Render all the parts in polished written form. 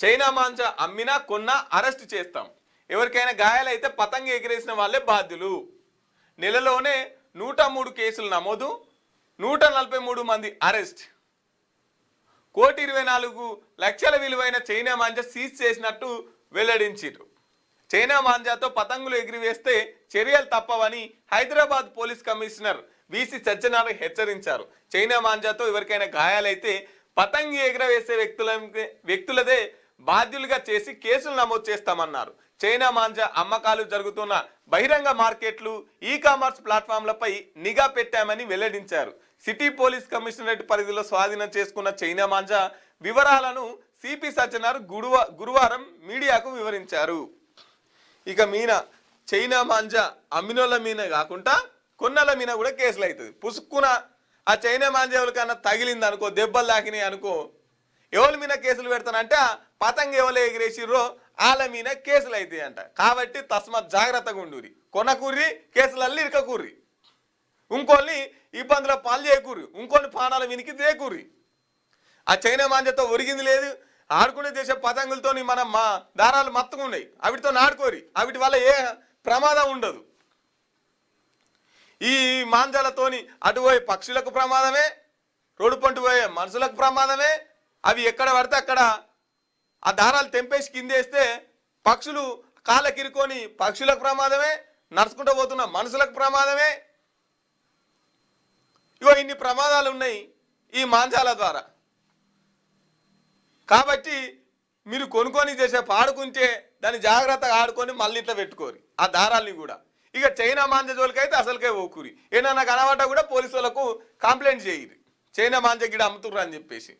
China manja అమ్మినా కొన్నా arrest చేస్తాం. ఎవరికైనా గాయాలైతే పతంగి ఎగిరేసిన వాళ్ళే బాధ్యులు. నెలలోనే 103 కేసులు నమోదు, 143 మంది అరెస్ట్. 1,24,00,000 విలువైన చైనా మాంజా సీజ్ చేసినట్టు వెల్లడించారు. చైనా మాంజాతో పతంగులు ఎగిరివేస్తే చర్యలు తప్పవని Hyderabad police commissioner VC Satyanarayana హెచ్చరించారు. చైనా మాంజాతో ఎవరికైనా గాయాలైతే పతంగి ఎగిరవేసే వ్యక్తులదే బాధ్యులుగా చేసి కేసులు నమోదు చేస్తామన్నారు. చైనా మాంజా అమ్మకాలు జరుగుతున్న బహిరంగ మార్కెట్లు, ఈ కామర్స్ ప్లాట్ఫామ్లపై నిఘా పెట్టామని వెల్లడించారు. సిటీ పోలీస్ కమిషనరేట్ పరిధిలో స్వాధీనం చేసుకున్న చైనా మాంజా వివరాలను సిపి సత్యనారాయణ గురువారం మీడియాకు వివరించారు. ఇక మీన చైనా మాంజా అమ్మినోళ్ళ మీద కాకుండా కొన్నల మీద కూడా కేసులు అవుతుంది. పుసుక్కున ఆ చైనా మాంజా ఎవరికన్నా తగిలింది అనుకో, దెబ్బలు తాకినాయి అనుకో, ఎవరి మీద కేసులు పెడతానంటే పతంగ ఎవరు ఎగిరేసిర్రో వాళ్ళ మీద కేసులు అవుతాయి అంట. కాబట్టి తస్మాత్ జాగ్రత్తగా ఉండుర్రి. కొనకూర్రి, కేసులల్లి ఇరకకూర్రి, ఇంకోళ్ళని ఇబ్బందుల పాలు చేయకూర్రి, ఇంకోని పానాల వినికి తేకూర్రి. ఆ చైనా మాంజాతో ఒరిగింది లేదు. ఆడుకునే చేసే పతంగులతో మా దారాలు మత్తుగా ఉన్నాయి, అవిటితో ఆడుకోరి, అవిటి వల్ల ఏ ప్రమాదం ఉండదు. ఈ మాంజాలతోని అటుపోయే పక్షులకు ప్రమాదమే, రోడ్డు పంట పోయే మనుషులకు ప్రమాదమే. అవి ఎక్కడ పడితే అక్కడ ఆ దారాలు తెంపేసి కిందేస్తే పక్షులు కాళ్ళకిరుకొని పక్షులకు ప్రమాదమే, నడుచుకుంటూ పోతున్న మనుషులకు ప్రమాదమే. ఇగో ఇన్ని ప్రమాదాలు ఉన్నాయి ఈ మాంజాల ద్వారా. కాబట్టి మీరు కొనుక్కొని చేసే పాడుకుంటే దాన్ని జాగ్రత్తగా ఆడుకొని మళ్ళీ ఇట్లా పెట్టుకోరు ఆ దారాల్ని కూడా. ఇక చైనా మాంజా జోలికైతే అసలుకే ఓకూరి. ఏదన్నా కనబడ్డా కూడా పోలీసు వాళ్ళకు కంప్లైంట్ చేయరు, చైనా మాంజా గిడ అమ్ముతుర్రు అని చెప్పేసి.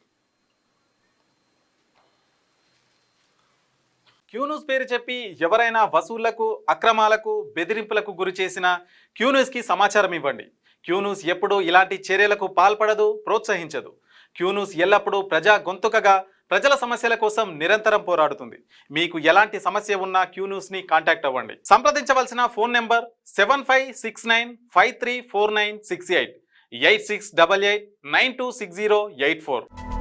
క్యూన్యూస్ పేరు చెప్పి ఎవరైనా వసూళ్లకు, అక్రమాలకు, బెదిరింపులకు గురి చేసిన క్యూన్యూస్కి సమాచారం ఇవ్వండి. క్యూన్యూస్ ఎప్పుడూ ఇలాంటి చర్యలకు పాల్పడదు, ప్రోత్సహించదు. క్యూన్యూస్ ఎల్లప్పుడూ ప్రజా గొంతుకగా ప్రజల సమస్యల కోసం నిరంతరం పోరాడుతుంది. మీకు ఎలాంటి సమస్య ఉన్నా క్యూన్యూస్ని కాంటాక్ట్ అవ్వండి. సంప్రదించవలసిన ఫోన్ నెంబర్ 7569534968 8688926084.